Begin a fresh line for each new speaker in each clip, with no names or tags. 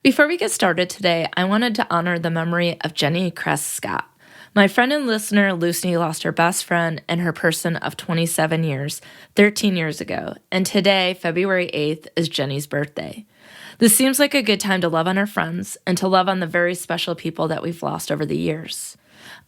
Before we get started today, I wanted to honor the memory of Jenny Cress Scott. My friend and listener Lucy lost her best friend and her person of 27 years, 13 years ago, and today, February 8th, is Jenny's birthday. This seems like a good time to love on our friends and to love on the very special people that we've lost over the years.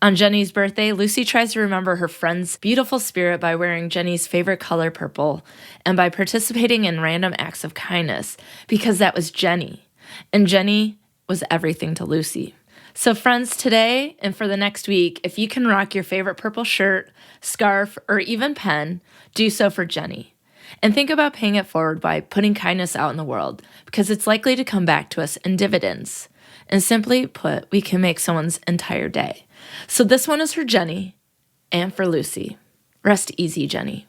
On Jenny's birthday, Lucy tries to remember her friend's beautiful spirit by wearing Jenny's favorite color, purple, and by participating in random acts of kindness, because that was Jenny. And Jenny was everything to Lucy. So friends, today and for the next week, if you can rock your favorite purple shirt, scarf, or even pen, do so for Jenny. And think about paying it forward by putting kindness out in the world, because it's likely to come back to us in dividends. And simply put, we can make someone's entire day. So this one is for Jenny and for Lucy. Rest easy, Jenny.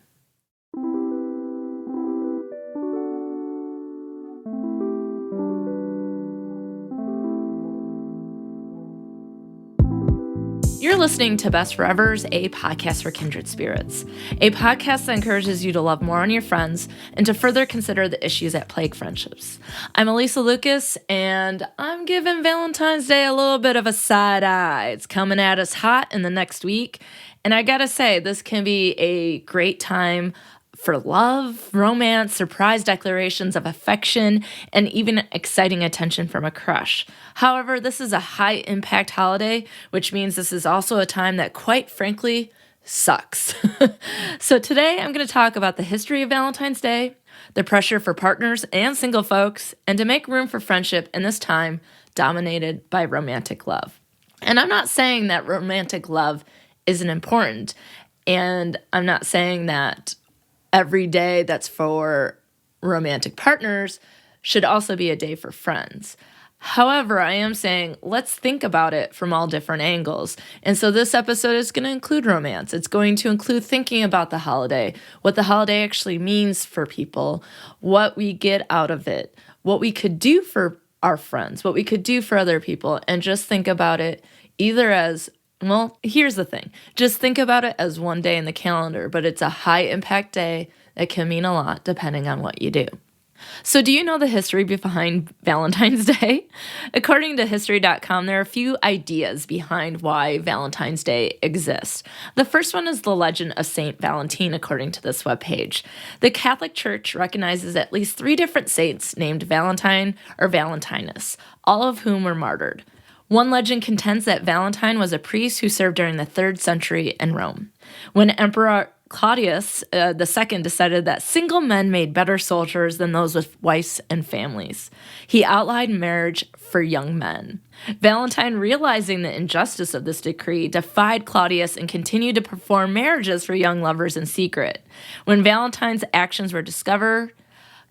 You're listening to Best Forevers, a podcast for kindred spirits, a podcast that encourages you to love more on your friends and to further consider the issues that plague friendships. I'm Alysa Lucas, and I'm giving Valentine's Day a little bit of a side eye. It's coming at us hot in the next week, and I gotta say, this can be a great time for love, romance, surprise declarations of affection, and even exciting attention from a crush. However, this is a high-impact holiday, which means this is also a time that, quite frankly, sucks. So today, I'm going to talk about the history of Valentine's Day, the pressure for partners and single folks, and to make room for friendship in this time dominated by romantic love. And I'm not saying that romantic love isn't important, and I'm not saying that every day that's for romantic partners should also be a day for friends. However, I am saying let's think about it from all different angles. And so this episode is going to include romance. It's going to include thinking about the holiday, what the holiday actually means for people, what we get out of it, what we could do for our friends, what we could do for other people, and just think about it either as, well, here's the thing. Just think about it as one day in the calendar, but it's a high-impact day that can mean a lot depending on what you do. So do you know the history behind Valentine's Day? According to History.com, there are a few ideas behind why Valentine's Day exists. The first one is the legend of Saint Valentine, according to this webpage. The Catholic Church recognizes at least 3 different saints named Valentine or Valentinus, all of whom were martyred. One legend contends that Valentine was a priest who served during the 3rd century in Rome, when Emperor Claudius II decided that single men made better soldiers than those with wives and families. He outlawed marriage for young men. Valentine, realizing the injustice of this decree, defied Claudius and continued to perform marriages for young lovers in secret. When Valentine's actions were discovered,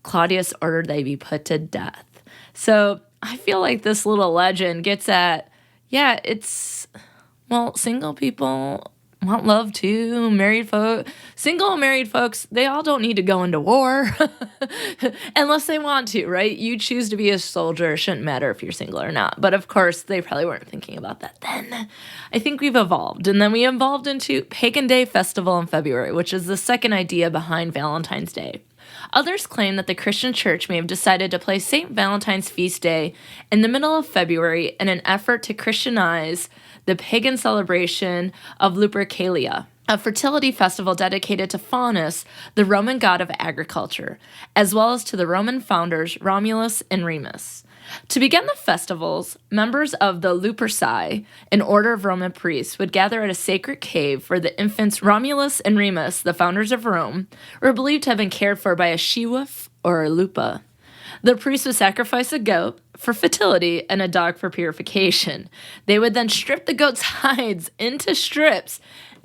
Claudius ordered they be put to death. So I feel like this little legend gets at, single people want love too. Single and married folks, they all don't need to go into war unless they want to, right? You choose to be a soldier. It shouldn't matter if you're single or not. But of course, they probably weren't thinking about that then. I think we've evolved. And then we evolved into Pagan Day Festival in February, which is the second idea behind Valentine's Day. Others claim that the Christian church may have decided to place St. Valentine's feast day in the middle of February in an effort to Christianize the pagan celebration of Lupercalia, a fertility festival dedicated to Faunus, the Roman god of agriculture, as well as to the Roman founders Romulus and Remus. To begin the festivals, members of the Luperci, an order of Roman priests, would gather at a sacred cave where the infants Romulus and Remus, the founders of Rome, were believed to have been cared for by a she-wolf or a lupa. The priests would sacrifice a goat for fertility and a dog for purification. They would then strip the goat's hides into strips,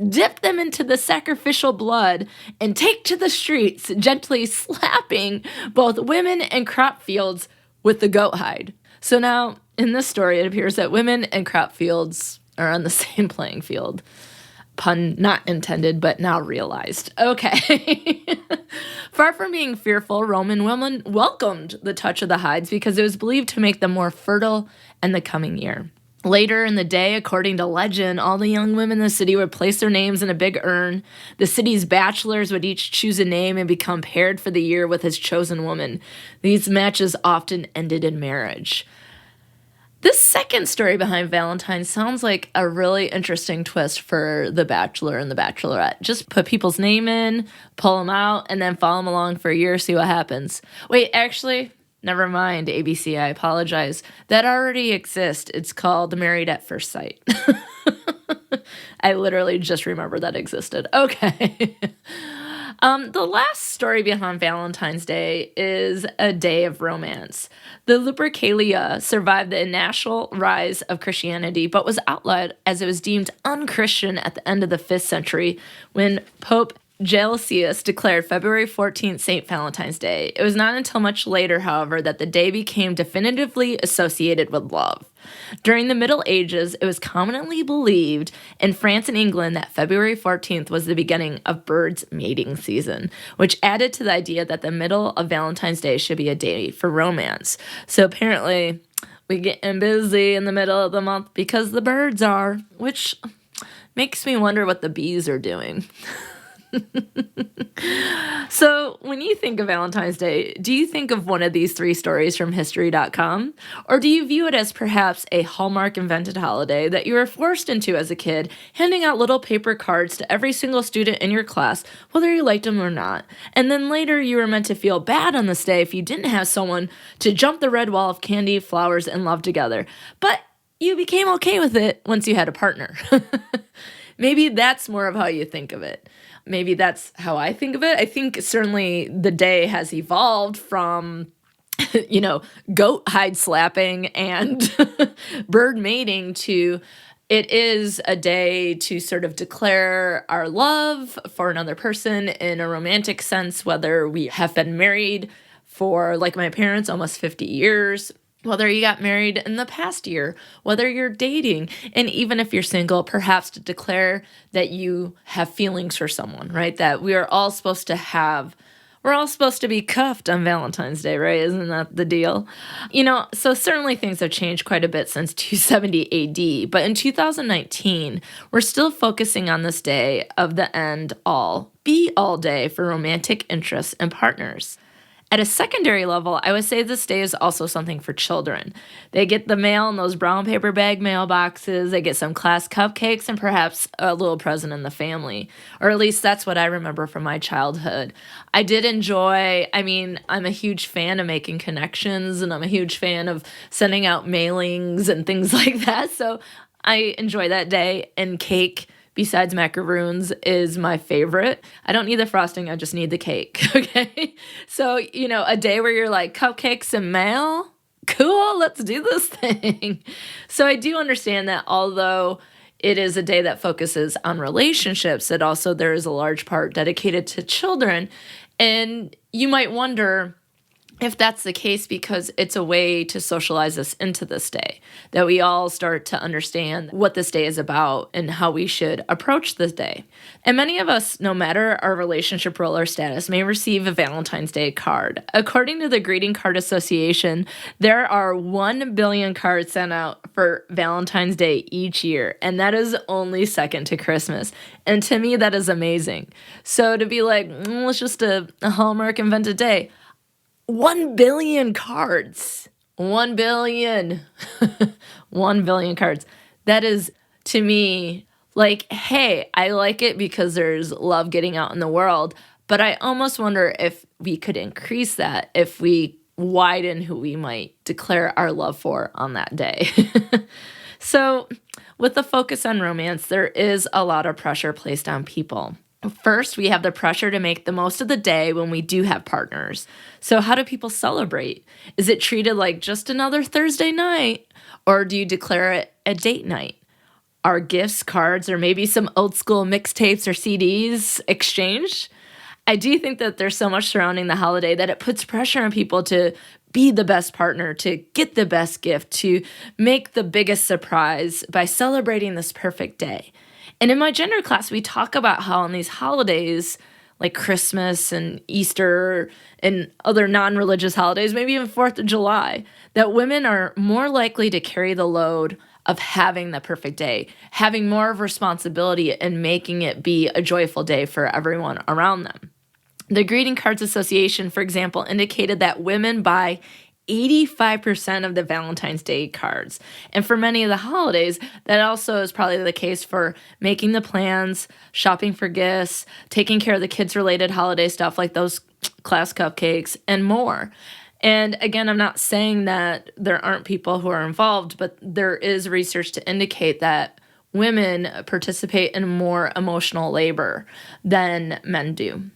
dip them into the sacrificial blood, and take to the streets, gently slapping both women and crop fields with the goat hide. So now, in this story, it appears that women and crop fields are on the same playing field. Pun not intended, but now realized. Okay. Far from being fearful, Roman women welcomed the touch of the hides because it was believed to make them more fertile in the coming year. Later in the day, according to legend, all the young women in the city would place their names in a big urn. The city's bachelors would each choose a name and become paired for the year with his chosen woman. These matches often ended in marriage. This second story behind Valentine sounds like a really interesting twist for The Bachelor and The Bachelorette. Just put people's name in, pull them out, and then follow them along for a year, see what happens. Wait, actually, never mind, ABC, I apologize. That already exists. It's called Married at First Sight. I literally just remembered that existed. Okay. The last story behind Valentine's Day is a day of romance. The Lupercalia survived the initial rise of Christianity, but was outlawed as it was deemed unchristian at the end of the 5th century when Pope Gelasius declared February 14th St. Valentine's Day. It was not until much later, however, that the day became definitively associated with love. During the Middle Ages, it was commonly believed in France and England that February 14th was the beginning of birds' mating season, which added to the idea that the middle of Valentine's Day should be a day for romance. So apparently, we getting busy in the middle of the month because the birds are, which makes me wonder what the bees are doing. So when you think of Valentine's Day, do you think of one of these 3 stories from history.com? Or do you view it as perhaps a Hallmark invented holiday that you were forced into as a kid, handing out little paper cards to every single student in your class, whether you liked them or not? And then later you were meant to feel bad on this day if you didn't have someone to jump the red wall of candy, flowers, and love together. But you became okay with it once you had a partner. Maybe that's more of how you think of it. Maybe that's how I think of it. I think certainly the day has evolved from, goat hide slapping and bird mating to it is a day to sort of declare our love for another person in a romantic sense, whether we have been married for, like my parents, almost 50 years, whether you got married in the past year, whether you're dating, and even if you're single, perhaps to declare that you have feelings for someone, right? That we're all supposed to be cuffed on Valentine's Day, right? Isn't that the deal? So certainly things have changed quite a bit since 270 AD, but in 2019, we're still focusing on this day of the end all, be all day for romantic interests and partners. At a secondary level, I would say this day is also something for children. They get the mail in those brown paper bag mailboxes, they get some class cupcakes, and perhaps a little present in the family. Or at least that's what I remember from my childhood. I did enjoy, I'm a huge fan of making connections, and I'm a huge fan of sending out mailings and things like that. So I enjoy that day, and cake, besides macaroons, is my favorite. I don't need the frosting, I just need the cake, okay? So, a day where you're like, cupcakes and mail? Cool, let's do this thing. So I do understand that although it is a day that focuses on relationships, that also there is a large part dedicated to children. And you might wonder if that's the case because it's a way to socialize us into this day, that we all start to understand what this day is about and how we should approach this day. And many of us, no matter our relationship role or status, may receive a Valentine's Day card. According to the Greeting Card Association, there are 1 billion cards sent out for Valentine's Day each year, and that is only second to Christmas. And to me, that is amazing. So to be like, it's just a Hallmark invented day. 1 billion cards. 1 billion. 1 billion cards. That is, to me, like, hey, I like it because there's love getting out in the world, but I almost wonder if we could increase that if we widen who we might declare our love for on that day. So, with the focus on romance, there is a lot of pressure placed on people. First, we have the pressure to make the most of the day when we do have partners. So how do people celebrate? Is it treated like just another Thursday night? Or do you declare it a date night? Are gifts, cards, or maybe some old school mixtapes or CDs exchanged? I do think that there's so much surrounding the holiday that it puts pressure on people to be the best partner, to get the best gift, to make the biggest surprise by celebrating this perfect day. And in my gender class, we talk about how on these holidays, like Christmas and Easter and other non-religious holidays, maybe even 4th of July, that women are more likely to carry the load of having the perfect day, having more of responsibility and making it be a joyful day for everyone around them. The Greeting Cards Association, for example, indicated that women buy 85% of the Valentine's Day cards. And for many of the holidays, that also is probably the case for making the plans, shopping for gifts, taking care of the kids-related holiday stuff like those class cupcakes, and more. And again, I'm not saying that there aren't people who are involved, but there is research to indicate that women participate in more emotional labor than men do.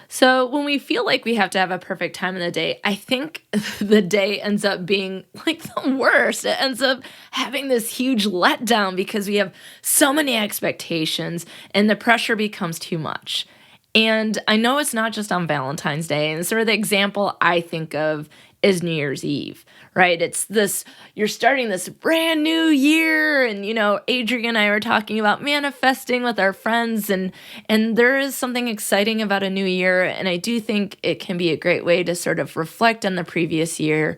So when we feel like we have to have a perfect time in the day, I think the day ends up being like the worst. It ends up having this huge letdown because we have so many expectations and the pressure becomes too much. And I know it's not just on Valentine's Day. And sort of the example I think of is New Year's Eve, right? It's this, you're starting this brand new year. And, Adrian and I were talking about manifesting with our friends. And there is something exciting about a new year. And I do think it can be a great way to sort of reflect on the previous year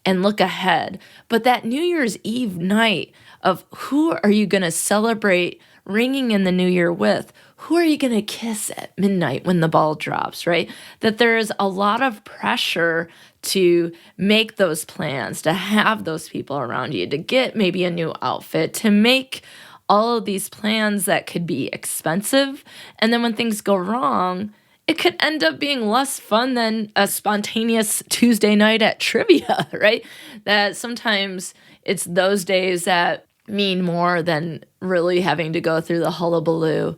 and look ahead. But that New Year's Eve night of who are you going to celebrate ringing in the new year with? Who are you going to kiss at midnight when the ball drops, right? That there is a lot of pressure to make those plans, to have those people around you, to get maybe a new outfit, to make all of these plans that could be expensive. And then when things go wrong, it could end up being less fun than a spontaneous Tuesday night at trivia, right? That sometimes it's those days that mean more than really having to go through the hullabaloo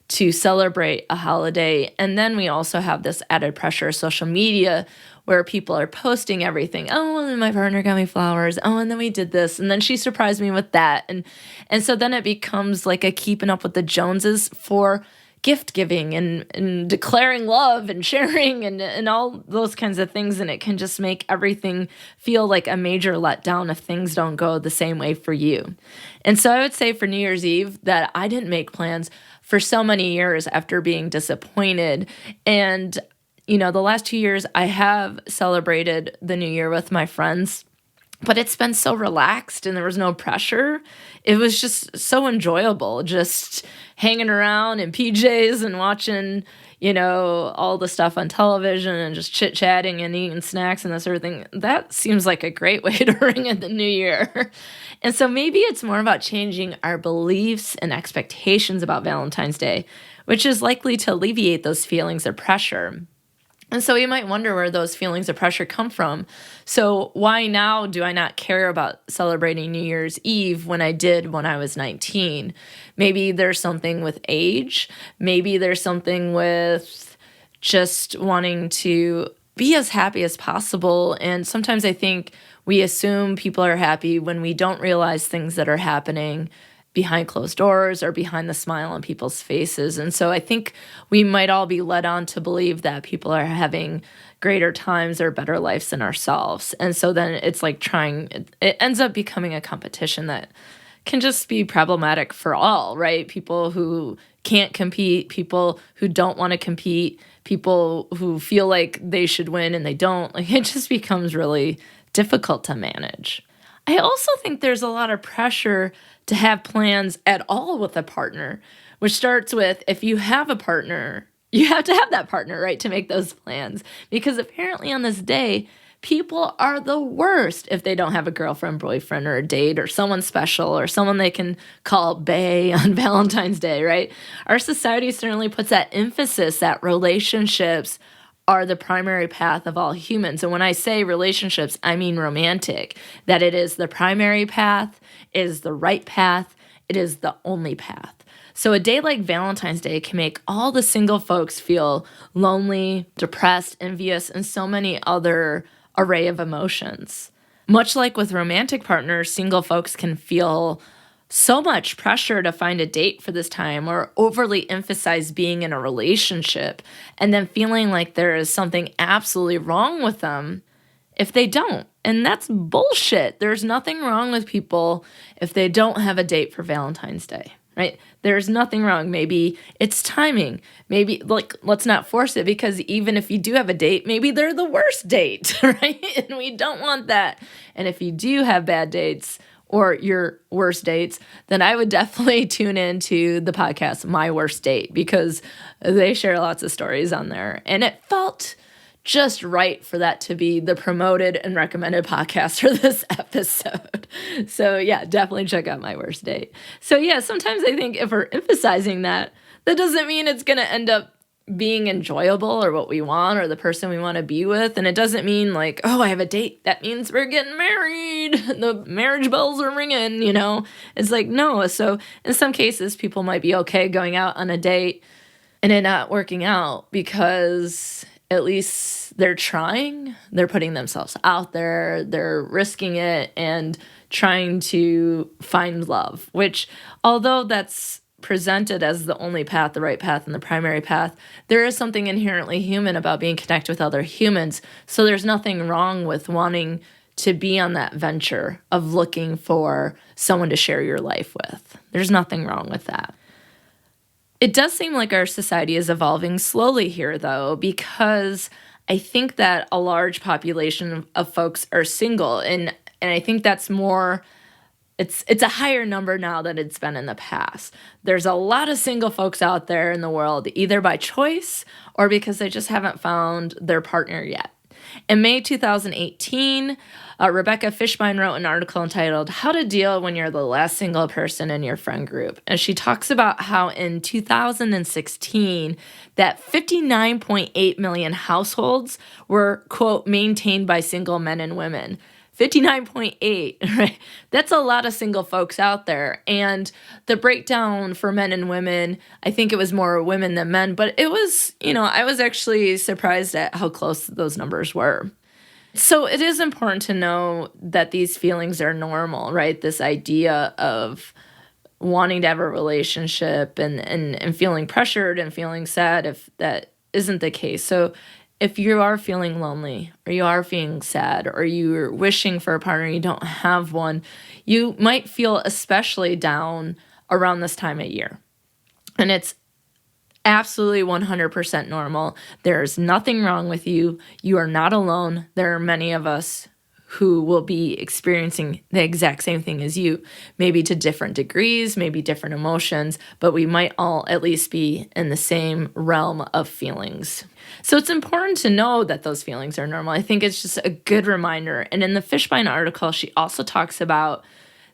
to celebrate a holiday. And then we also have this added pressure of social media where people are posting everything. Oh, and then my partner got me flowers. Oh, and then we did this. And then she surprised me with that. And so then it becomes like a keeping up with the Joneses for gift giving and declaring love and sharing and all those kinds of things. And it can just make everything feel like a major letdown if things don't go the same way for you. And so I would say for New Year's Eve that I didn't make plans for so many years after being disappointed. And, the last 2 years I have celebrated the new year with my friends, but it's been so relaxed and there was no pressure. It was just so enjoyable, just hanging around in PJs and watching, all the stuff on television and just chit-chatting and eating snacks and that sort of thing. That seems like a great way to ring in the new year. And so maybe it's more about changing our beliefs and expectations about Valentine's Day, which is likely to alleviate those feelings of pressure. And so you might wonder where those feelings of pressure come from. So why now do I not care about celebrating New Year's Eve when I did when I was 19? Maybe there's something with age. Maybe there's something with just wanting to be as happy as possible. And sometimes I think we assume people are happy when we don't realize things that are happening behind closed doors or behind the smile on people's faces. And so I think we might all be led on to believe that people are having greater times or better lives than ourselves. And so then it's like it ends up becoming a competition that can just be problematic for all, right? People who can't compete, people who don't want to compete, people who feel like they should win and they don't. Like it just becomes really difficult to manage. I also think there's a lot of pressure to have plans at all with a partner, which starts with if you have a partner, you have to have that partner, right, to make those plans. Because apparently on this day, people are the worst if they don't have a girlfriend, boyfriend, or a date, or someone special, or someone they can call bae on Valentine's Day, right? Our society certainly puts that emphasis that relationships are the primary path of all humans. And when I say relationships, I mean romantic, that it is the primary path, it is the right path, it is the only path. So a day like Valentine's Day can make all the single folks feel lonely, depressed, envious, and so many other array of emotions. Much like with romantic partners, single folks can feel so much pressure to find a date for this time or overly emphasize being in a relationship and then feeling like there is something absolutely wrong with them if they don't. And that's bullshit. There's nothing wrong with people if they don't have a date for Valentine's Day, right? There's nothing wrong. Maybe it's timing. Maybe, let's not force it because even if you do have a date, maybe they're the worst date, right? And we don't want that. And if you do have bad dates, or your worst dates, then I would definitely tune into the podcast, My Worst Date, because they share lots of stories on there. And it felt just right for that to be the promoted and recommended podcast for this episode. So yeah, definitely check out my worst date. So yeah, sometimes I think if we're emphasizing that, that doesn't mean it's going to end up being enjoyable or what we want or the person we want to be with. And it doesn't mean like, oh, I have a date, that means we're getting married. The marriage bells are ringing, It's like, no. So in some cases, people might be okay going out on a date and it not working out because at least they're trying, they're putting themselves out there, they're risking it and trying to find love, which although that's presented as the only path, the right path, and the primary path, there is something inherently human about being connected with other humans. So there's nothing wrong with wanting to be on that venture of looking for someone to share your life with. There's nothing wrong with that. It does seem like our society is evolving slowly here, though, because I think that a large population of folks are single, and I think that's more. It's a higher number now than it's been in the past. There's a lot of single folks out there in the world, either by choice or because they just haven't found their partner yet. In May 2018, Rebecca Fishbein wrote an article entitled How to Deal When You're the Last Single Person in Your Friend Group. And she talks about how in 2016, that 59.8 million households were, quote, maintained by single men and women. 59.8, right? That's a lot of single folks out there. And the breakdown for men and women, I think it was more women than men, but it was, I was actually surprised at how close those numbers were. So it is important to know that these feelings are normal, right? This idea of wanting to have a relationship and feeling pressured and feeling sad if that isn't the case. So if you are feeling lonely or you are feeling sad or you're wishing for a partner and you don't have one, you might feel especially down around this time of year. And it's absolutely 100% normal. There's nothing wrong with you. You are not alone. There are many of us who will be experiencing the exact same thing as you, maybe to different degrees, maybe different emotions, but we might all at least be in the same realm of feelings. So it's important to know that those feelings are normal. I think it's just a good reminder. And in the Fishbein article, she also talks about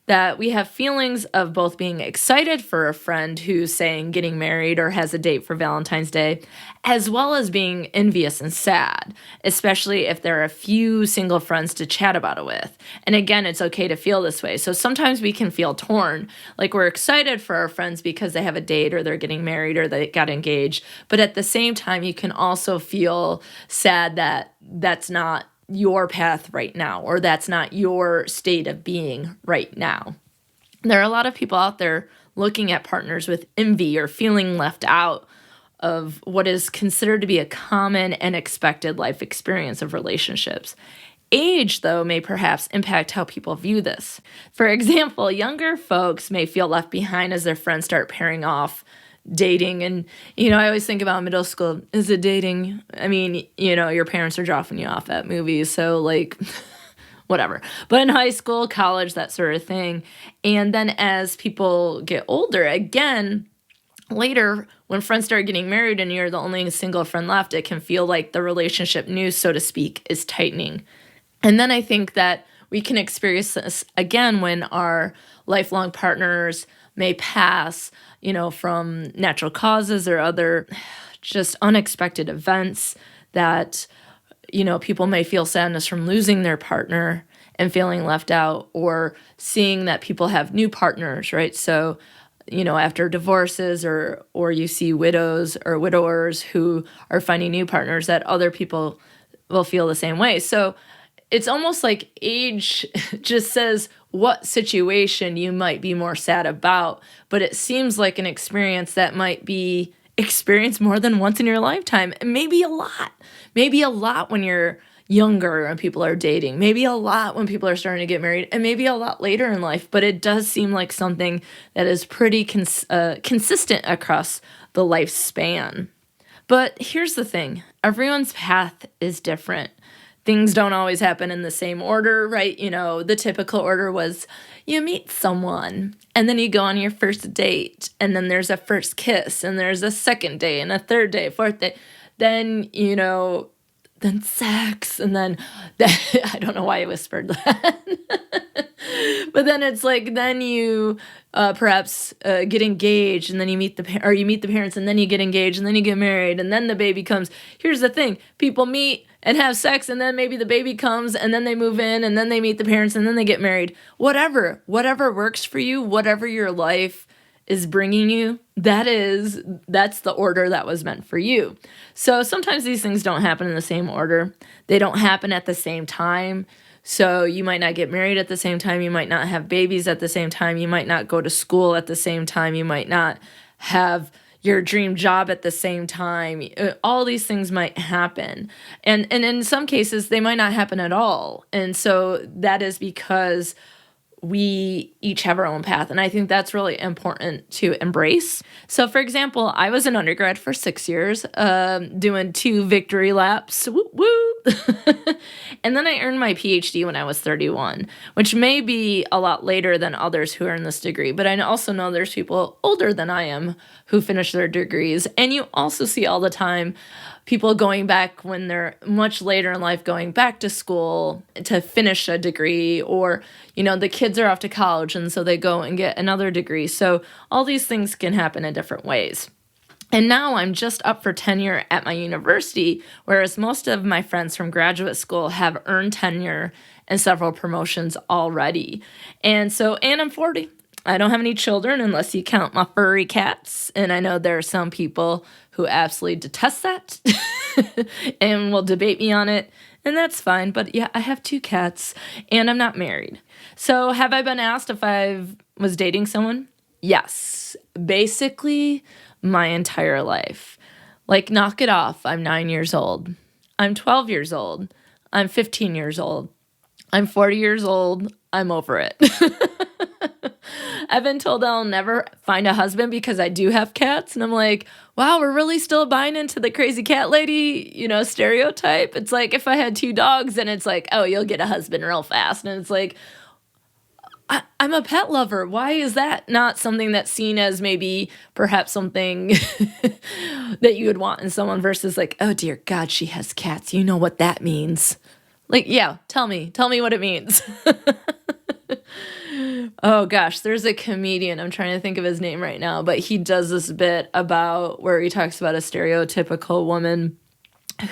that we have feelings of both being excited for a friend who's saying getting married or has a date for Valentine's Day, as well as being envious and sad, especially if there are a few single friends to chat about it with. And again, it's okay to feel this way. So sometimes we can feel torn, like we're excited for our friends because they have a date or they're getting married or they got engaged. But at the same time, you can also feel sad that that's not your path right now, or that's not your state of being right now. There are a lot of people out there looking at partners with envy or feeling left out of what is considered to be a common and expected life experience of relationships. Age, though, may perhaps impact how people view this. For example, younger folks may feel left behind as their friends start pairing off dating. And, I always think about middle school. Is it dating? I mean, your parents are dropping you off at movies. So like, whatever. But in high school, college, that sort of thing. And then as people get older, again, later, when friends start getting married and you're the only single friend left, it can feel like the relationship noose, so to speak, is tightening. And then I think that we can experience this again when our lifelong partners may pass, from natural causes or other just unexpected events that, people may feel sadness from losing their partner and feeling left out, or seeing that people have new partners, right? So, after divorces or you see widows or widowers who are finding new partners, that other people will feel the same way. So it's almost like age just says what situation you might be more sad about, but it seems like an experience that might be experienced more than once in your lifetime, and maybe a lot when you're younger and people are dating, maybe a lot when people are starting to get married, and maybe a lot later in life, but it does seem like something that is pretty consistent across the lifespan. But here's the thing, everyone's path is different. Things don't always happen in the same order, right? The typical order was you meet someone and then you go on your first date, and then there's a first kiss, and there's a second day and a third day, fourth day. Then, then sex, and then I don't know why I whispered that. But then it's like, then you perhaps get engaged, and then you meet the parents, and then you get engaged, and then you get married, and then the baby comes. Here's the thing: people meet and have sex, and then maybe the baby comes, and then they move in, and then they meet the parents, and then they get married. Whatever works for you, whatever your life is bringing you, that's the order that was meant for you. So sometimes these things don't happen in the same order. They don't happen at the same time. So you might not get married at the same time. You might not have babies at the same time. You might not go to school at the same time. You might not have your dream job at the same time. All these things might happen. And in some cases, they might not happen at all. And so that is because we each have our own path. And I think that's really important to embrace. So for example, I was an undergrad for 6 years, doing 2 victory laps, whoop, whoop. And then I earned my PhD when I was 31, which may be a lot later than others who earn this degree. But I also know there's people older than I am who finish their degrees. And you also see all the time people going back when they're much later in life, going back to school to finish a degree, or, the kids are off to college and so they go and get another degree. So all these things can happen in different ways. And now I'm just up for tenure at my university, whereas most of my friends from graduate school have earned tenure and several promotions already. And I'm 40. I don't have any children unless you count my furry cats. And I know there are some people who absolutely detest that and will debate me on it. And that's fine. But yeah, I have 2 cats and I'm not married. So have I been asked if I was dating someone? Yes. Basically, my entire life. Like, knock it off. I'm 9 years old. I'm 12 years old. I'm 15 years old. I'm 40 years old. I'm over it. I've been told I'll never find a husband because I do have cats. And I'm like, wow, we're really still buying into the crazy cat lady, stereotype. It's like if I had 2 dogs, then it's like, oh, you'll get a husband real fast. And it's like, I'm a pet lover. Why is that not something that's seen as maybe perhaps something that you would want in someone versus like, oh, dear God, she has cats. You know what that means. Like, yeah, tell me what it means. Oh gosh, there's a comedian, I'm trying to think of his name right now, but he does this bit about where he talks about a stereotypical woman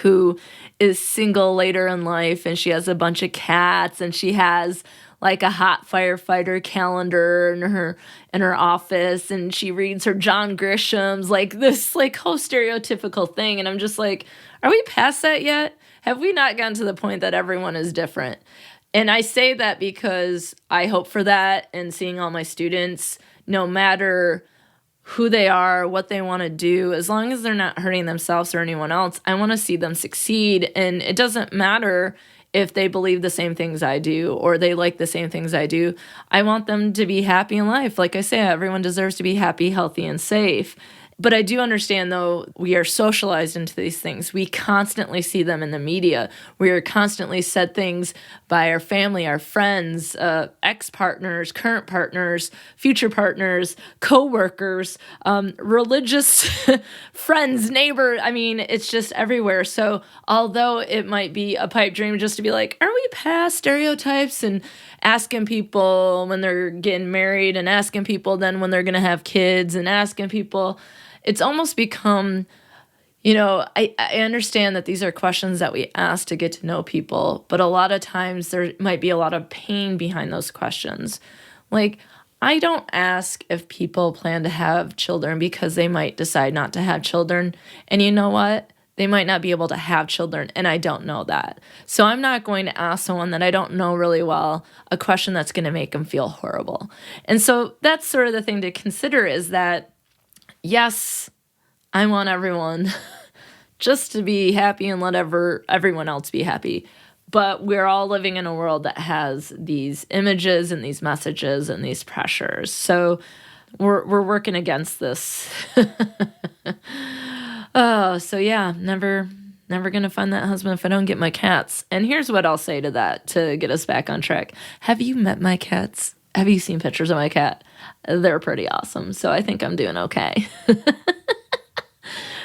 who is single later in life, and she has a bunch of cats, and she has like a hot firefighter calendar in her office, and she reads her John Grisham's, like this like whole stereotypical thing. And I'm just like, are we past that yet? Have we not gotten to the point that everyone is different? And I say that because I hope for that, and seeing all my students, no matter who they are, what they want to do, as long as they're not hurting themselves or anyone else, I want to see them succeed. And it doesn't matter if they believe the same things I do or they like the same things I do. I want them to be happy in life. Like I say, everyone deserves to be happy, healthy, and safe. But I do understand, though, we are socialized into these things. We constantly see them in the media. We are constantly said things by our family, our friends, ex-partners, current partners, future partners, co-workers, religious friends, neighbors. I mean, it's just everywhere. So although it might be a pipe dream just to be like, are we past stereotypes, and asking people when they're getting married, and asking people then when they're going to have kids, and asking people, it's almost become, I understand that these are questions that we ask to get to know people, but a lot of times there might be a lot of pain behind those questions. Like, I don't ask if people plan to have children because they might decide not to have children. And you know what? They might not be able to have children, and I don't know that. So I'm not going to ask someone that I don't know really well a question that's going to make them feel horrible. And so that's sort of the thing to consider, is that, yes, I want everyone just to be happy and let everyone else be happy. But we're all living in a world that has these images and these messages and these pressures. So we're working against this. Oh, so yeah, never going to find that husband if I don't get my cats. And here's what I'll say to that to get us back on track. Have you met my cats? Have you seen pictures of my cat? They're pretty awesome. So I think I'm doing okay.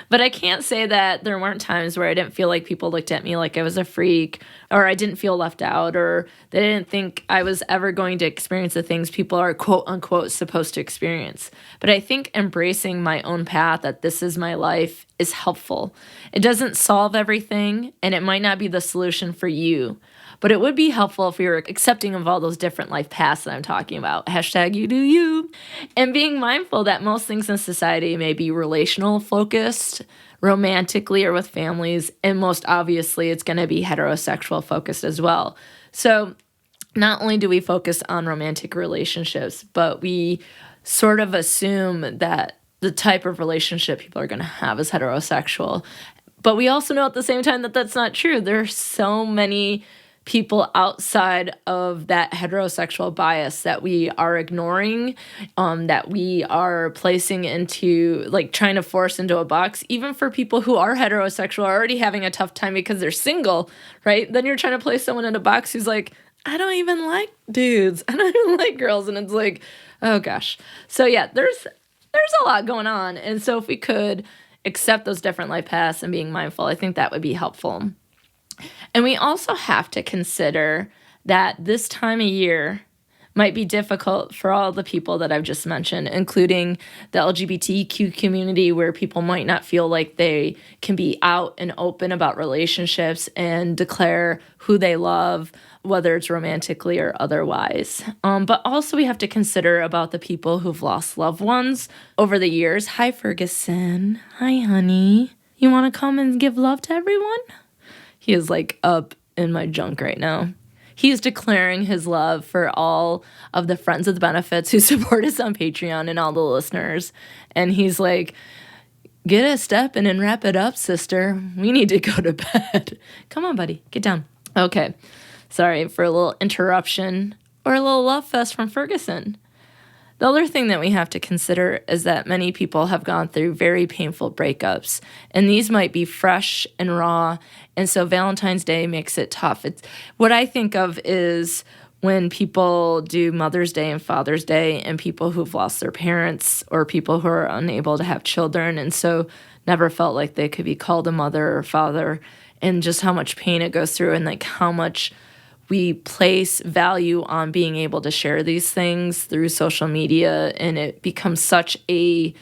But I can't say that there weren't times where I didn't feel like people looked at me like I was a freak, or I didn't feel left out, or they didn't think I was ever going to experience the things people are quote unquote supposed to experience. But I think embracing my own path, that this is my life, is helpful. It doesn't solve everything, and it might not be the solution for you. But it would be helpful if we were accepting of all those different life paths that I'm talking about. Hashtag you do you. And being mindful that most things in society may be relational focused, romantically or with families, and most obviously it's going to be heterosexual focused as well. So not only do we focus on romantic relationships, but we sort of assume that the type of relationship people are going to have is heterosexual. But we also know at the same time that that's not true. There are so many people outside of that heterosexual bias that we are ignoring, that we are placing into, like, trying to force into a box, even for people who are heterosexual, are already having a tough time because they're single, right? Then you're trying to place someone in a box who's like, I don't even like dudes. I don't even like girls. And it's like, oh gosh. So yeah, there's a lot going on. And so if we could accept those different life paths and being mindful, I think that would be helpful. And we also have to consider that this time of year might be difficult for all the people that I've just mentioned, including the LGBTQ community, where people might not feel like they can be out and open about relationships and declare who they love, whether it's romantically or otherwise. But also we have to consider about the people who've lost loved ones over the years. Hi, Ferguson. Hi, honey. You want to come and give love to everyone? He is like up in my junk right now. He's declaring his love for all of the friends of the benefits who support us on Patreon and all the listeners. And he's like, get a step in and wrap it up, sister. We need to go to bed. Come on, buddy. Get down. Okay. Sorry for a little interruption or a little love fest from Ferguson. The other thing that we have to consider is that many people have gone through very painful breakups, and these might be fresh and raw, and so Valentine's Day makes it tough. It's what I think of is when people do Mother's Day and Father's Day, and people who've lost their parents or people who are unable to have children and so never felt like they could be called a mother or father, and just how much pain it goes through, and like how much we place value on being able to share these things through social media, and it becomes such a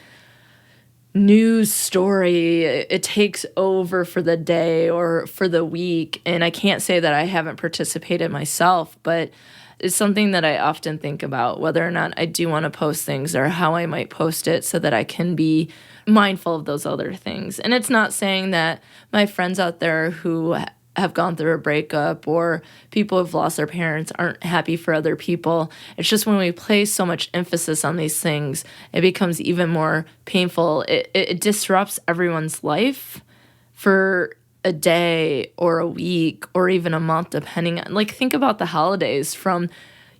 news story. It takes over for the day or for the week, and I can't say that I haven't participated myself, but it's something that I often think about, whether or not I do want to post things or how I might post it so that I can be mindful of those other things. And it's not saying that my friends out there who have gone through a breakup or people who've lost their parents aren't happy for other people. It's just when we place so much emphasis on these things, it becomes even more painful. It disrupts everyone's life for a day or a week or even a month, depending on, like, think about the holidays from,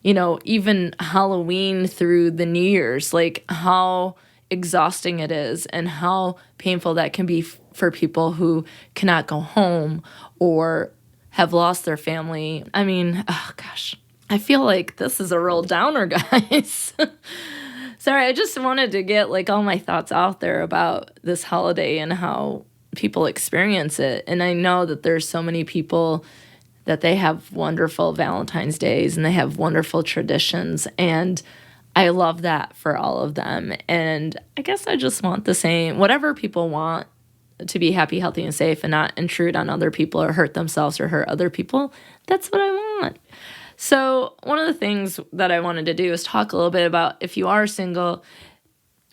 even Halloween through the New Year's, like how exhausting it is and how painful that can be for people who cannot go home or have lost their family. I mean, oh gosh, I feel like this is a real downer, guys. Sorry, I just wanted to get like all my thoughts out there about this holiday and how people experience it. And I know that there's so many people that they have wonderful Valentine's Days and they have wonderful traditions, and I love that for all of them. And I guess I just want the same, whatever people want, to be happy, healthy, and safe and not intrude on other people or hurt themselves or hurt other people. That's what I want. So one of the things that I wanted to do is talk a little bit about, if you are single,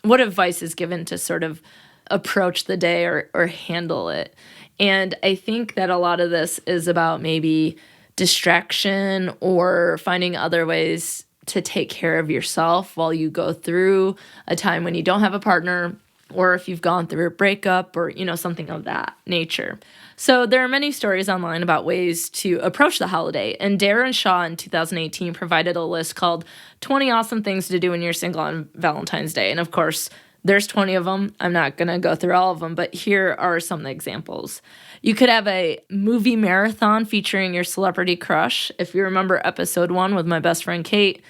what advice is given to sort of approach the day or handle it. And I think that a lot of this is about maybe distraction or finding other ways to take care of yourself while you go through a time when you don't have a partner, or if you've gone through a breakup or, something of that nature. So there are many stories online about ways to approach the holiday, and Darren Shaw in 2018 provided a list called 20 Awesome Things to Do When You're Single on Valentine's Day. And of course, there's 20 of them. I'm not going to go through all of them, but here are some examples. You could have a movie marathon featuring your celebrity crush. If you remember episode 1 with my best friend Kate,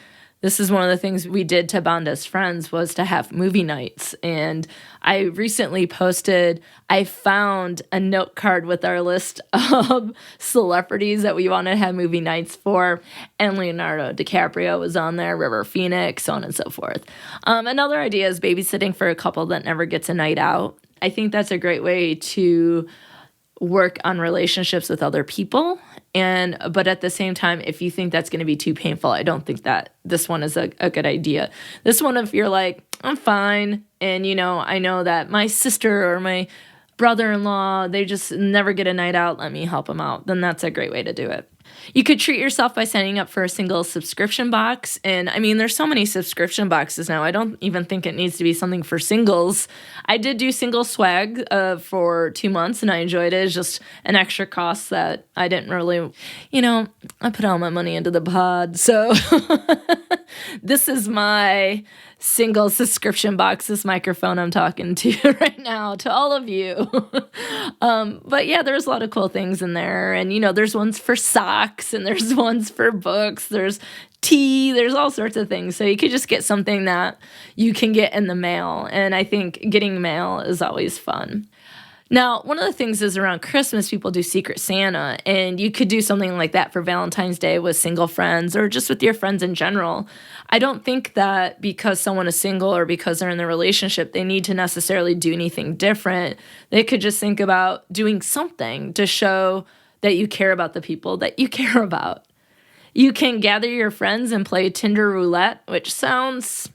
this is one of the things we did to bond as friends was to have movie nights. And I recently posted, I found a note card with our list of celebrities that we want to have movie nights for. And Leonardo DiCaprio was on there, River Phoenix, so on and so forth. Another idea is babysitting for a couple that never gets a night out. I think that's a great way to work on relationships with other people. But at the same time, if you think that's going to be too painful, I don't think that this one is a good idea. This one, if you're like, I'm fine, and I know that my sister or my brother-in-law, they just never get a night out, let me help them out, then that's a great way to do it. You could treat yourself by signing up for a single subscription box. And there's so many subscription boxes now. I don't even think it needs to be something for singles. I did do single swag for 2 months and I enjoyed it. It's just an extra cost that I didn't really, I put all my money into the pod. So this is my single subscription box, this microphone I'm talking to right now, to all of you. But yeah, there's a lot of cool things in there. And, there's ones for socks and there's ones for books. There's tea. There's all sorts of things. So you could just get something that you can get in the mail. And I think getting mail is always fun. Now, one of the things is around Christmas, people do Secret Santa, and you could do something like that for Valentine's Day with single friends or just with your friends in general. I don't think that because someone is single or because they're in a relationship, they need to necessarily do anything different. They could just think about doing something to show that you care about the people that you care about. You can gather your friends and play Tinder roulette, which sounds,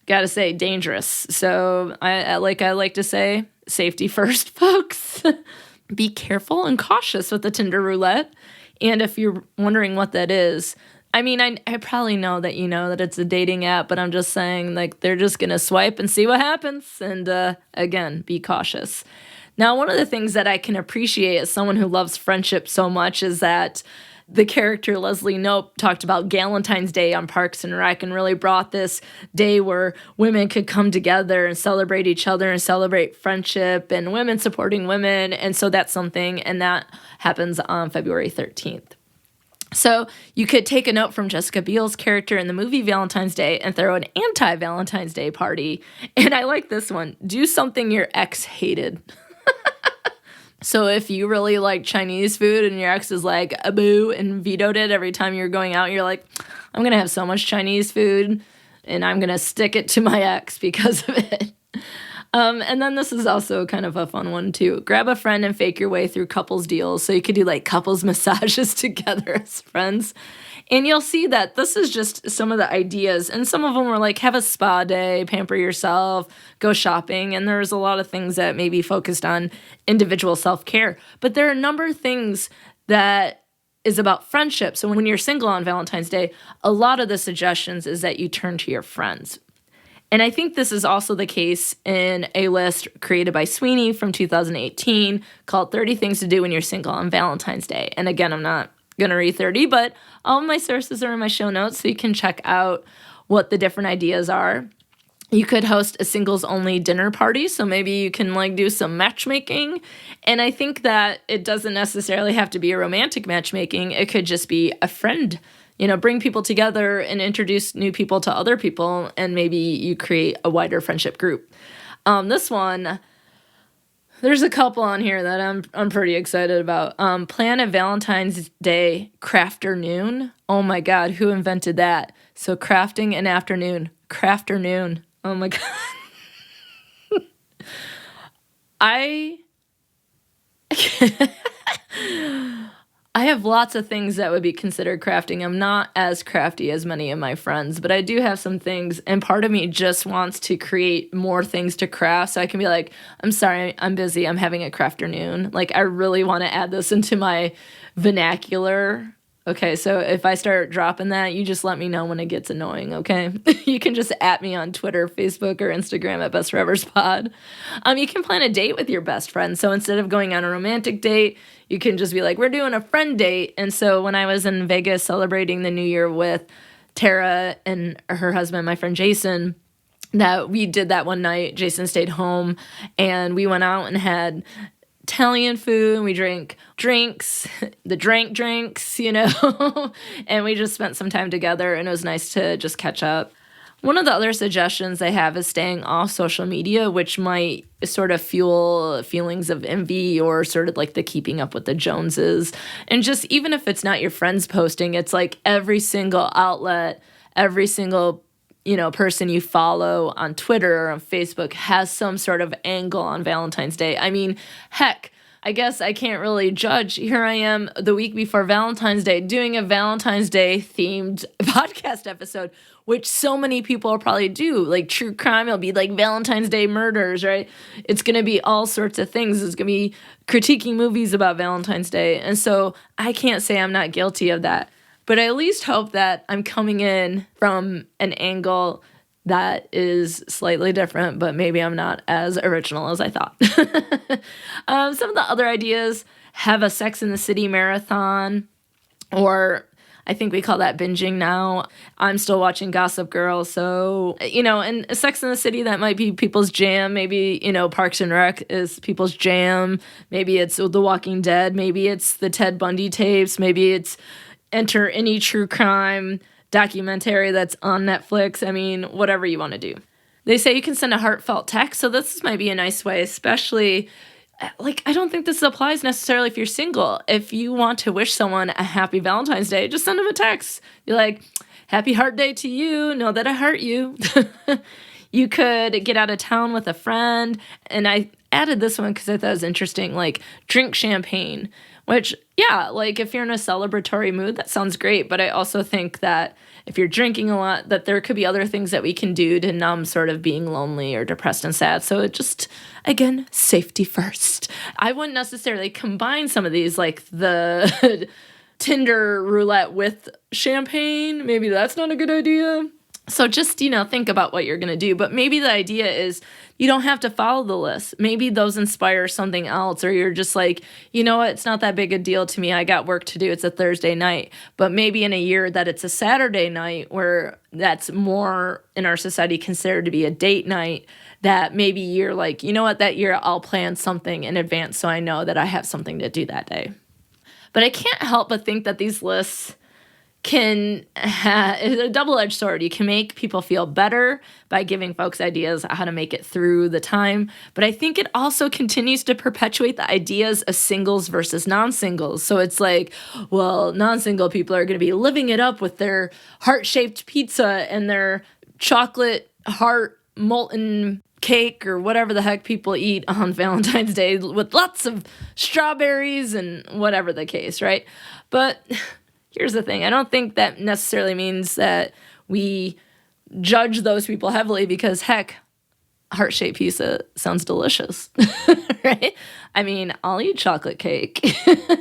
gotta say, dangerous. So I like to say, safety first, folks. Be careful and cautious with the Tinder roulette. And if you're wondering what that is, I probably know that you know that it's a dating app, but I'm just saying, they're just going to swipe and see what happens. And again, be cautious. Now, one of the things that I can appreciate as someone who loves friendship so much is that the character Leslie Knope talked about Valentines Day on Parks and Rec and really brought this day where women could come together and celebrate each other and celebrate friendship and women supporting women. And so that's something, and that happens on February 13th. So you could take a note from Jessica Biel's character in the movie Valentine's Day and throw an anti-Valentine's Day party. And I like this one. Do something your ex hated. So if you really like Chinese food and your ex is like a boo and vetoed it every time you're going out, you're like, I'm going to have so much Chinese food and I'm going to stick it to my ex because of it. And then this is also kind of a fun one too. Grab a friend and fake your way through couples deals. So you could do couples massages together as friends. And you'll see that this is just some of the ideas. And some of them were have a spa day, pamper yourself, go shopping. And there's a lot of things that maybe focused on individual self-care. But there are a number of things that is about friendship. So when you're single on Valentine's Day, a lot of the suggestions is that you turn to your friends. And I think this is also the case in a list created by Sweeney from 2018 called 30 Things to Do When You're Single on Valentine's Day. And again, I'm not going to read 30, but all of my sources are in my show notes, so you can check out what the different ideas are. You could host a singles-only dinner party, so maybe you can do some matchmaking. And I think that it doesn't necessarily have to be a romantic matchmaking. It could just be a friend. Bring people together and introduce new people to other people, and maybe you create a wider friendship group. This one, there's a couple on here that I'm pretty excited about. Plan a Valentine's Day crafternoon. Oh my God, who invented that? So crafting an afternoon. Crafternoon. Oh my God. I have lots of things that would be considered crafting. I'm not as crafty as many of my friends, but I do have some things, and part of me just wants to create more things to craft so I can be like, I'm sorry, I'm busy, I'm having a crafternoon. I really want to add this into my vernacular. Okay, so if I start dropping that, you just let me know when it gets annoying, okay? You can just @ me on Twitter, Facebook, or Instagram at Best Forever's Pod. You can plan a date with your best friend. So instead of going on a romantic date, you can just be like, we're doing a friend date. And so when I was in Vegas celebrating the New Year with Tara and her husband, my friend Jason, that we did that one night. Jason stayed home, and we went out and had Italian food, and we drank drinks, the drinks, and we just spent some time together, and it was nice to just catch up. One of the other suggestions I have is staying off social media, which might sort of fuel feelings of envy or sort of like the keeping up with the Joneses. And just even if it's not your friends posting, it's like every single outlet, every single person you follow on Twitter or on Facebook has some sort of angle on Valentine's Day. I mean, heck, I guess I can't really judge. Here I am the week before Valentine's Day doing a Valentine's Day themed podcast episode, which so many people will probably do. Like true crime, it'll be like Valentine's Day murders, right? It's going to be all sorts of things. It's going to be critiquing movies about Valentine's Day. And so I can't say I'm not guilty of that. But I at least hope that I'm coming in from an angle that is slightly different, but maybe I'm not as original as I thought. Some of the other ideas have a Sex and the City marathon, or I think we call that binging now. I'm still watching Gossip Girl, so, and Sex and the City, that might be people's jam. Maybe, Parks and Rec is people's jam. Maybe it's The Walking Dead. Maybe it's the Ted Bundy tapes. Maybe it's enter any true crime documentary that's on Netflix. I mean, whatever you want to do. They say you can send a heartfelt text, so this might be a nice way, especially, I don't think this applies necessarily if you're single. If you want to wish someone a happy Valentine's Day, just send them a text. Be like, happy heart day to you, know that I heart you. You could get out of town with a friend, and I added this one because I thought it was interesting, drink champagne. Which, yeah, if you're in a celebratory mood, that sounds great. But I also think that if you're drinking a lot, that there could be other things that we can do to numb sort of being lonely or depressed and sad. So it just, again, safety first. I wouldn't necessarily combine some of these, like the Tinder roulette with champagne. Maybe that's not a good idea. So just, think about what you're going to do. But maybe the idea is you don't have to follow the list. Maybe those inspire something else, or you're just like, you know what, it's not that big a deal to me. I got work to do. It's a Thursday night. But maybe in a year that it's a Saturday night, where that's more in our society considered to be a date night, that maybe you're like, you know what, that year I'll plan something in advance so I know that I have something to do that day. But I can't help but think that these lists it's a double-edged sword. You can make people feel better by giving folks ideas on how to make it through the time, but I think it also continues to perpetuate the ideas of singles versus non-singles. So it's like, well, non-single people are going to be living it up with their heart-shaped pizza and their chocolate heart molten cake or whatever the heck people eat on Valentine's Day with lots of strawberries and whatever the case, right? But here's the thing. I don't think that necessarily means that we judge those people heavily because, heck, heart-shaped pizza sounds delicious, right? I mean, I'll eat chocolate cake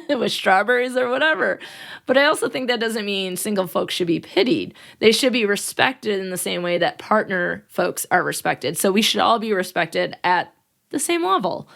with strawberries or whatever. But I also think that doesn't mean single folks should be pitied. They should be respected in the same way that partner folks are respected. So we should all be respected at the same level.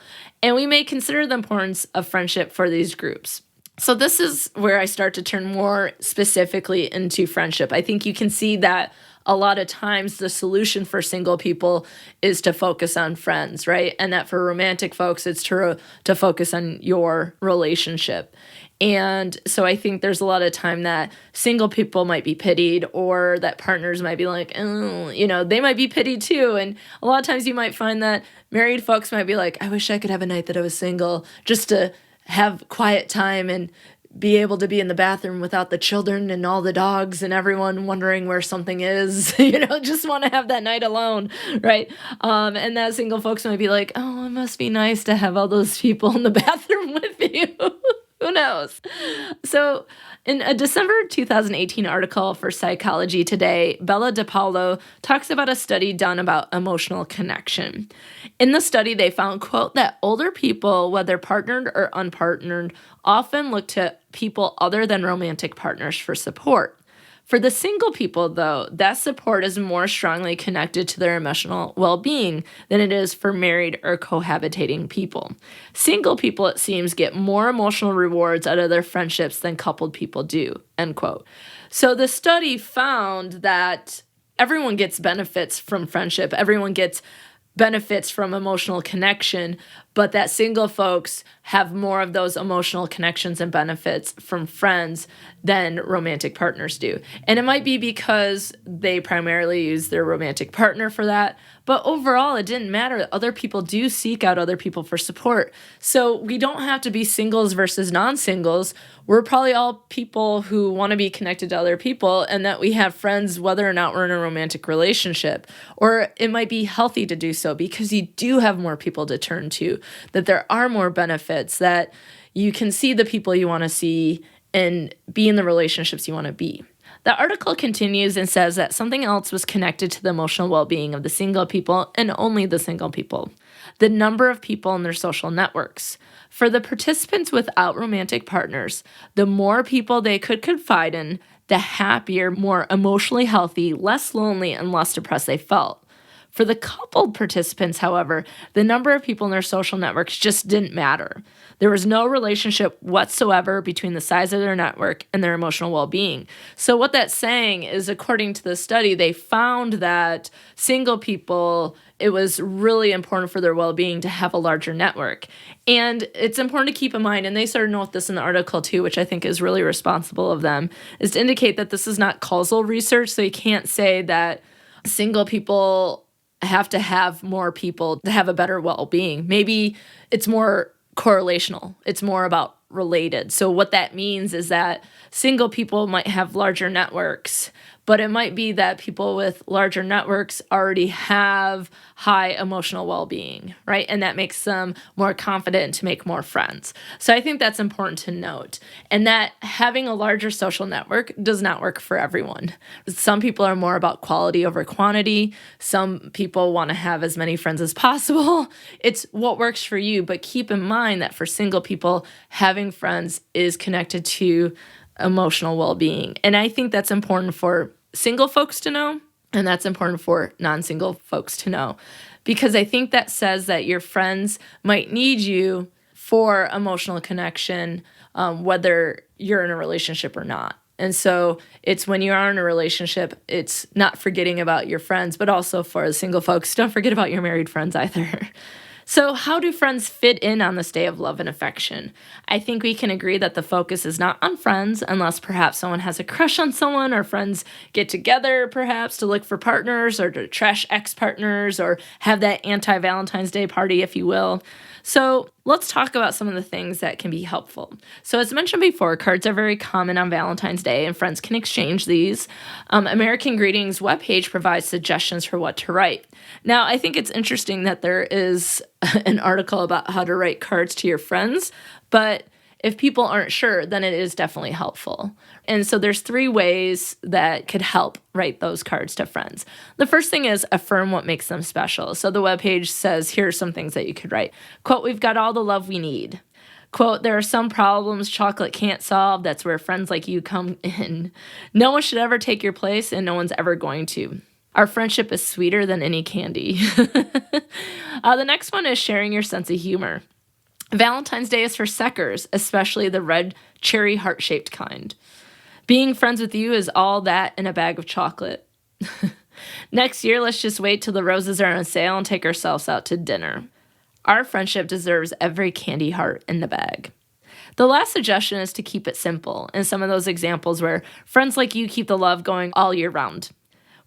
And we may consider the importance of friendship for these groups. So this is where I start to turn more specifically into friendship. I think you can see that a lot of times the solution for single people is to focus on friends, right? And that for romantic folks, it's to focus on your relationship. And so I think there's a lot of time that single people might be pitied, or that partners might be like, oh, they might be pitied too. And a lot of times you might find that married folks might be like, I wish I could have a night that I was single just to have quiet time and be able to be in the bathroom without the children and all the dogs and everyone wondering where something is, just want to have that night alone, right? And that single folks might be like, oh, it must be nice to have all those people in the bathroom with you. Who knows? So in a December 2018 article for Psychology Today, Bella DePaulo talks about a study done about emotional connection. In the study, they found, quote, that older people, whether partnered or unpartnered, often look to people other than romantic partners for support. For the single people, though, that support is more strongly connected to their emotional well-being than it is for married or cohabitating people. Single people, it seems, get more emotional rewards out of their friendships than coupled people do, end quote. So the study found that everyone gets benefits from friendship. Everyone gets benefits from emotional connection, but that single folks have more of those emotional connections and benefits from friends than romantic partners do. And it might be because they primarily use their romantic partner for that, but overall, it didn't matter. Other people do seek out other people for support. So we don't have to be singles versus non-singles. We're probably all people who want to be connected to other people, and that we have friends whether or not we're in a romantic relationship. Or it might be healthy to do so because you do have more people to turn to, that there are more benefits, that you can see the people you want to see and be in the relationships you want to be. The article continues and says that something else was connected to the emotional well-being of the single people, and only the single people: the number of people in their social networks. For the participants without romantic partners, the more people they could confide in, the happier, more emotionally healthy, less lonely, and less depressed they felt. For the coupled participants, however, the number of people in their social networks just didn't matter. There was no relationship whatsoever between the size of their network and their emotional well-being. So what that's saying is, according to the study, they found that single people, it was really important for their well-being to have a larger network. And it's important to keep in mind, and they sort of note this in the article too, which I think is really responsible of them, is to indicate that this is not causal research. So you can't say that single people have to have more people to have a better well-being. Maybe it's more correlational. It's more about related. So what that means is that single people might have larger networks, but it might be that people with larger networks already have high emotional well-being, right? And that makes them more confident to make more friends. So I think that's important to note. And that having a larger social network does not work for everyone. Some people are more about quality over quantity. Some people want to have as many friends as possible. It's what works for you, but keep in mind that for single people, having friends is connected to emotional well-being. And I think that's important for single folks to know, and that's important for non-single folks to know, because I think that says that your friends might need you for emotional connection, whether you're in a relationship or not. And so it's when you are in a relationship, it's not forgetting about your friends, but also for the single folks, don't forget about your married friends either. So how do friends fit in on this day of love and affection? I think we can agree that the focus is not on friends, unless perhaps someone has a crush on someone, or friends get together perhaps to look for partners or to trash ex-partners or have that anti-Valentine's Day party, if you will. So let's talk about some of the things that can be helpful. So as mentioned before, cards are very common on Valentine's Day, and friends can exchange these. American Greetings webpage provides suggestions for what to write. Now, I think it's interesting that there is an article about how to write cards to your friends, but if people aren't sure, then it is definitely helpful. And so there's 3 ways that could help write those cards to friends. The first thing is affirm what makes them special. So the webpage says, here are some things that you could write. Quote, we've got all the love we need. Quote, there are some problems chocolate can't solve. That's where friends like you come in. No one should ever take your place, and no one's ever going to. Our friendship is sweeter than any candy. The next one is sharing your sense of humor. Valentine's Day is for suckers, especially the red cherry heart-shaped kind. Being friends with you is all that in a bag of chocolate. Next year, let's just wait till the roses are on sale and take ourselves out to dinner. Our friendship deserves every candy heart in the bag. The last suggestion is to keep it simple, and some of those examples where friends like you keep the love going all year round.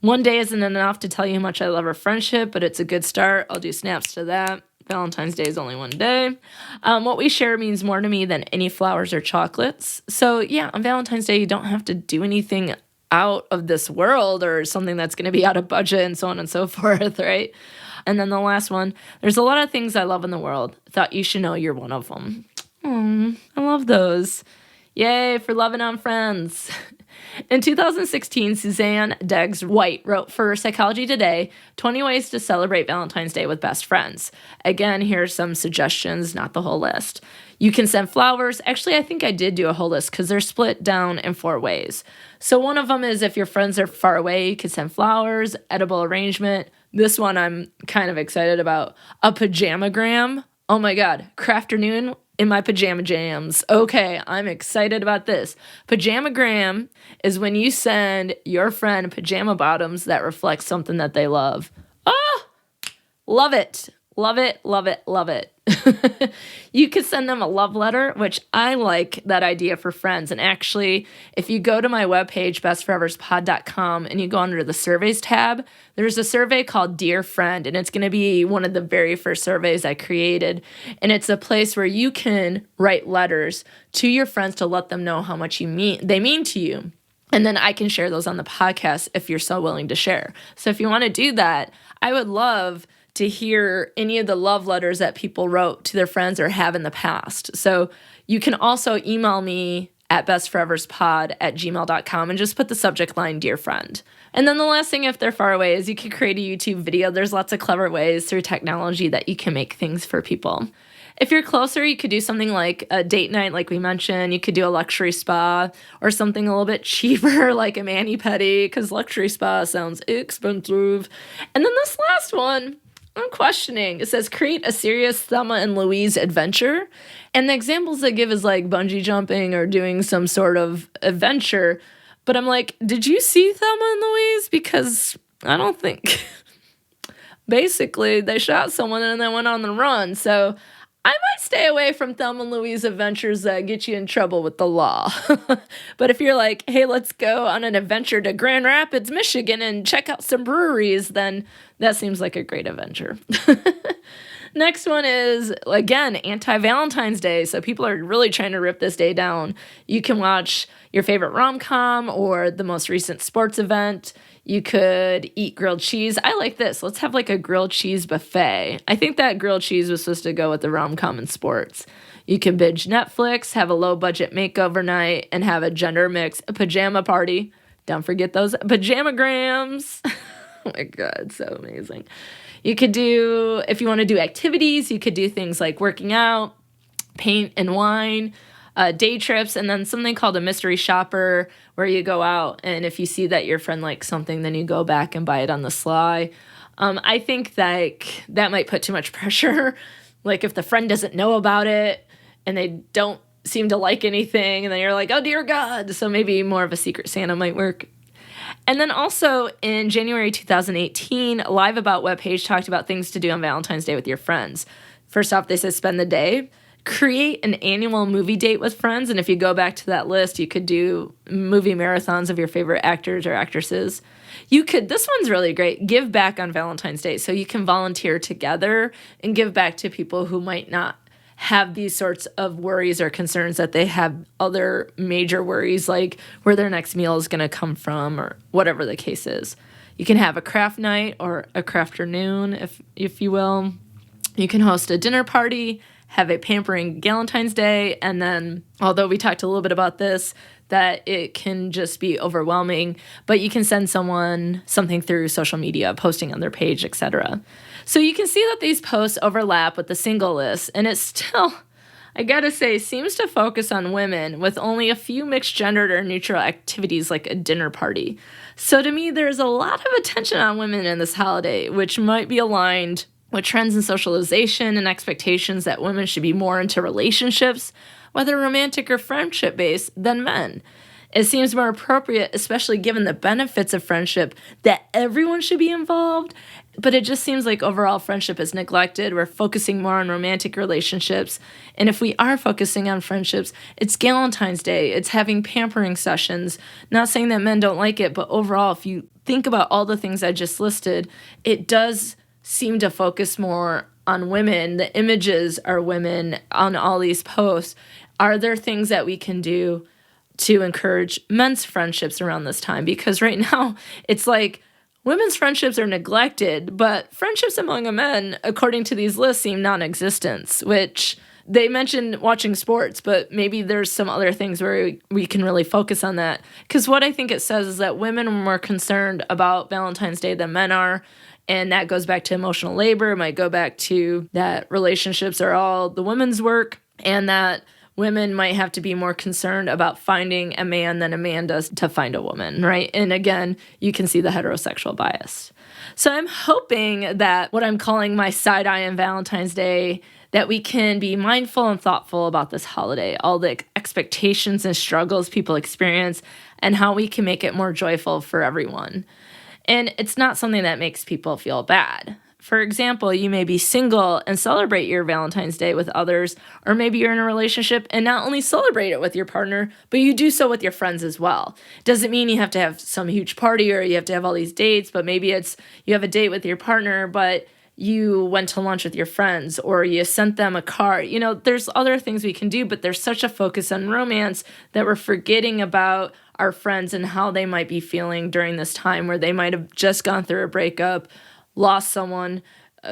One day isn't enough to tell you how much I love our friendship, but it's a good start. I'll do snaps to that. Valentine's Day is only one day. What we share means more to me than any flowers or chocolates. So yeah, on Valentine's Day, you don't have to do anything out of this world or something that's going to be out of budget and so on and so forth, right? And then the last one, there's a lot of things I love in the world. Thought you should know you're one of them. I love those. Yay for loving on friends. In 2016, Suzanne Deggs White wrote for Psychology Today, 20 Ways to Celebrate Valentine's Day with Best Friends. Again, here's some suggestions, not the whole list. You can send flowers. Actually, I think I did do a whole list because they're split down in 4 ways. So one of them is if your friends are far away, you could send flowers, edible arrangement. This one I'm kind of excited about. A pajamagram. Oh my God, crafternoon in my pajama jams. Okay, I'm excited about this. Pajamagram is when you send your friend pajama bottoms that reflect something that they love. Love it. Love it, love it, love it. You could send them a love letter, which I like that idea for friends. And actually, if you go to my webpage, bestforeverspod.com, and you go under the surveys tab, there's a survey called Dear Friend, and it's going to be one of the very first surveys I created. And it's a place where you can write letters to your friends to let them know how much they mean to you. And then I can share those on the podcast if you're so willing to share. So if you want to do that, I would love to hear any of the love letters that people wrote to their friends or have in the past. So you can also email me at bestforeverspod@gmail.com and just put the subject line, Dear Friend. And then the last thing, if they're far away, is you can create a YouTube video. There's lots of clever ways through technology that you can make things for people. If you're closer, you could do something like a date night, like we mentioned. You could do a luxury spa or something a little bit cheaper, like a mani-pedi, because luxury spa sounds expensive. And then this last one, I'm questioning. It says, create a serious Thelma and Louise adventure. And the examples they give is like bungee jumping or doing some sort of adventure. But I'm like, did you see Thelma and Louise? Because I don't think. Basically, they shot someone and then went on the run. So I might stay away from Thelma and Louise adventures that get you in trouble with the law. But if you're like, hey, let's go on an adventure to Grand Rapids, Michigan and check out some breweries, then that seems like a great adventure. Next one is, again, anti-Valentine's Day. So people are really trying to rip this day down. You can watch your favorite rom-com or the most recent sports event. You could eat grilled cheese. I like this. Let's have like a grilled cheese buffet. I think that grilled cheese was supposed to go with the rom-com and sports. You can binge Netflix, have a low-budget makeover night, and have a gender mix, a pajama party. Don't forget those pajamagrams. Oh my God, so amazing. You could do, if you want to do activities, you could do things like working out, paint and wine, day trips, and then something called a mystery shopper where you go out and if you see that your friend likes something, then you go back and buy it on the sly. I think that might put too much pressure. Like if the friend doesn't know about it and they don't seem to like anything, and then you're like, oh dear God. So maybe more of a Secret Santa might work. And then also in January 2018, Live About webpage talked about things to do on Valentine's Day with your friends. First off, they said spend the day. Create an annual movie date with friends. And if you go back to that list, you could do movie marathons of your favorite actors or actresses. This one's really great, give back on Valentine's Day. So you can volunteer together and give back to people who might not have these sorts of worries or concerns that they have other major worries like where their next meal is going to come from or whatever the case is. You can have a craft night or a crafternoon, if you will. You can host a dinner party, have a pampering Valentine's Day, and then, although we talked a little bit about this, that it can just be overwhelming, but you can send someone something through social media, posting on their page, etc. So you can see that these posts overlap with the single list, and it still, I gotta say, seems to focus on women with only a few mixed gendered or neutral activities like a dinner party. So to me, there's a lot of attention on women in this holiday, which might be aligned with trends in socialization and expectations that women should be more into relationships, whether romantic or friendship-based, than men. It seems more appropriate, especially given the benefits of friendship, that everyone should be involved, but it just seems like overall friendship is neglected. We're focusing more on romantic relationships, and if we are focusing on friendships, it's Valentine's Day, it's having pampering sessions. Not saying that men don't like it, but overall, if you think about all the things I just listed, it does seem to focus more on women. The images are women on all these posts. Are there things that we can do to encourage men's friendships around this time? Because right now it's like women's friendships are neglected, but friendships among men, according to these lists, seem non-existent, which they mentioned watching sports, but maybe there's some other things where we can really focus on that. Because what I think it says is that women are more concerned about Valentine's Day than men are. And that goes back to emotional labor. It might go back to that relationships are all the women's work, and that women might have to be more concerned about finding a man than a man does to find a woman, right? And again, you can see the heterosexual bias. So I'm hoping that what I'm calling my side eye on Valentine's Day, that we can be mindful and thoughtful about this holiday, all the expectations and struggles people experience, and how we can make it more joyful for everyone. And it's not something that makes people feel bad. For example, you may be single and celebrate your Valentine's Day with others, or maybe you're in a relationship and not only celebrate it with your partner, but you do so with your friends as well. Doesn't mean you have to have some huge party or you have to have all these dates, but maybe it's you have a date with your partner, but you went to lunch with your friends or you sent them a card. There's other things we can do, but there's such a focus on romance that we're forgetting about our friends and how they might be feeling during this time where they might have just gone through a breakup, lost someone,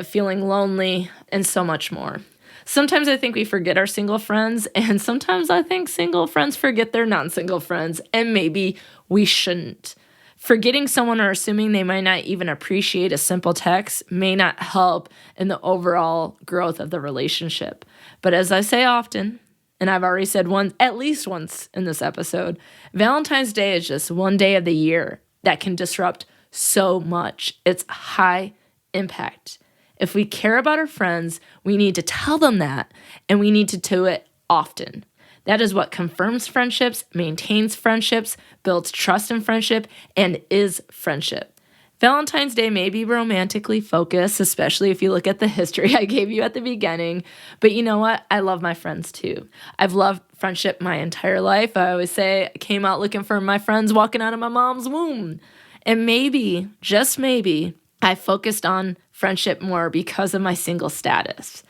feeling lonely, and so much more. Sometimes I think we forget our single friends, and sometimes I think single friends forget their non-single friends, and maybe we shouldn't. Forgetting someone or assuming they might not even appreciate a simple text may not help in the overall growth of the relationship. But as I say often, and I've already said at least once in this episode, Valentine's Day is just one day of the year that can disrupt so much. It's high impact. If we care about our friends, we need to tell them that, and we need to do it often. That is what confirms friendships, maintains friendships, builds trust in friendship, and is friendship. Valentine's Day may be romantically focused, especially if you look at the history I gave you at the beginning. But you know what? I love my friends too. I've loved friendship my entire life. I always say I came out looking for my friends walking out of my mom's womb. And maybe, just maybe, I focused on friendship more because of my single status.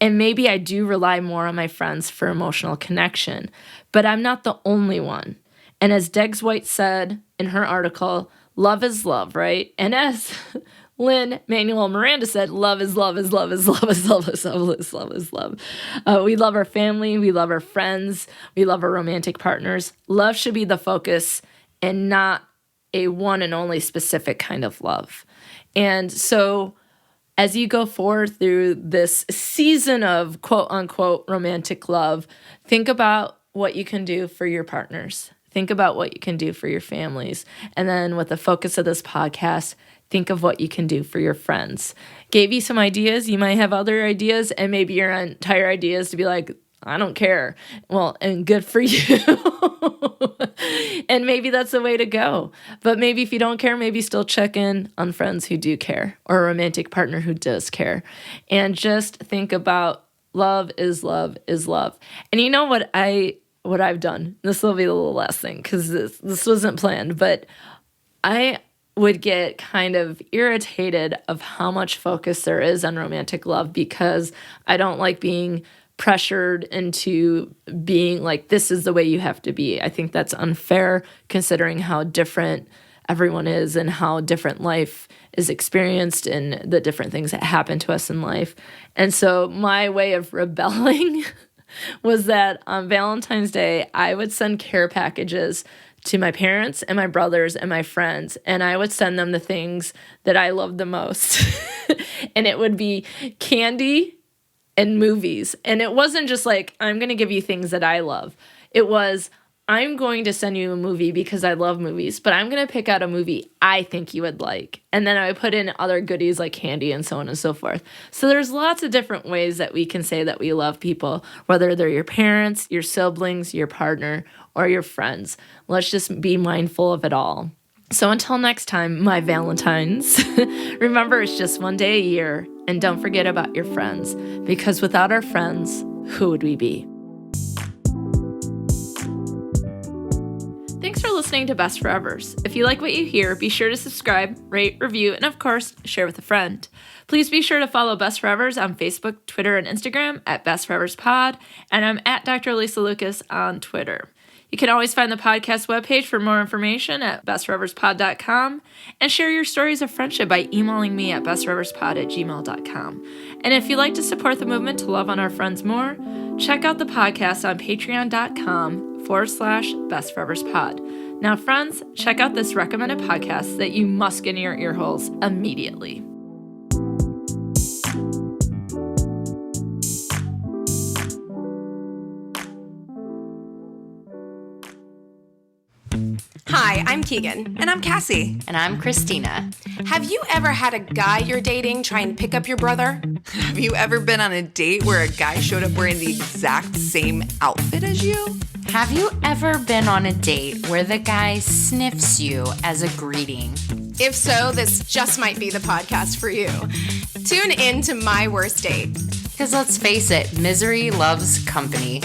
And maybe I do rely more on my friends for emotional connection. But I'm not the only one. And as Deggs White said in her article, love is love, right? And as Lin-Manuel Miranda said, love is love is love is love is love is love is love is love. We love our family. We love our friends. We love our romantic partners. Love should be the focus and not a one and only specific kind of love. And so as you go forward through this season of quote unquote romantic love, think about what you can do for your partners. Think about what you can do for your families. And then with the focus of this podcast, think of what you can do for your friends. Gave you some ideas. You might have other ideas, and maybe your entire idea is to be like, I don't care. Well, and good for you. And maybe that's the way to go. But maybe if you don't care, maybe still check in on friends who do care or a romantic partner who does care. And just think about love is love is love. And you know what I've done? This will be the last thing because this wasn't planned, but I would get kind of irritated of how much focus there is on romantic love because I don't like being pressured into being like, this is the way you have to be. I think that's unfair considering how different everyone is and how different life is experienced and the different things that happen to us in life. And so my way of rebelling was that on Valentine's Day, I would send care packages to my parents and my brothers and my friends, and I would send them the things that I loved the most. And it would be candy and movies. And it wasn't just like, I'm going to give you things that I love. It was, I'm going to send you a movie because I love movies, but I'm going to pick out a movie I think you would like. And then I would put in other goodies like candy and so on and so forth. So there's lots of different ways that we can say that we love people, whether they're your parents, your siblings, your partner, or your friends. Let's just be mindful of it all. So until next time, my Valentines, remember it's just one day a year, and don't forget about your friends, because without our friends, who would we be? Thanks for listening to Best Forevers. If you like what you hear, be sure to subscribe, rate, review, and of course, share with a friend. Please be sure to follow Best Forevers on Facebook, Twitter, and Instagram at Best Forevers Pod, and I'm at Dr. Alysa Lucas on Twitter. You can always find the podcast webpage for more information at bestforeverspod.com and share your stories of friendship by emailing me at bestforeverspod@gmail.com. And if you'd like to support the movement to love on our friends more, check out the podcast on patreon.com/bestforeverspod. Now, friends, check out this recommended podcast that you must get in your ear holes immediately.
Hi, I'm Keegan.
And I'm Cassie.
And I'm Christina.
Have you ever had a guy you're dating try and pick up your brother?
Have you ever been on a date where a guy showed up wearing the exact same outfit as you?
Have you ever been on a date where the guy sniffs you as a greeting?
If so, this just might be the podcast for you. Tune in to My Worst Date.
Because let's face it, misery loves company.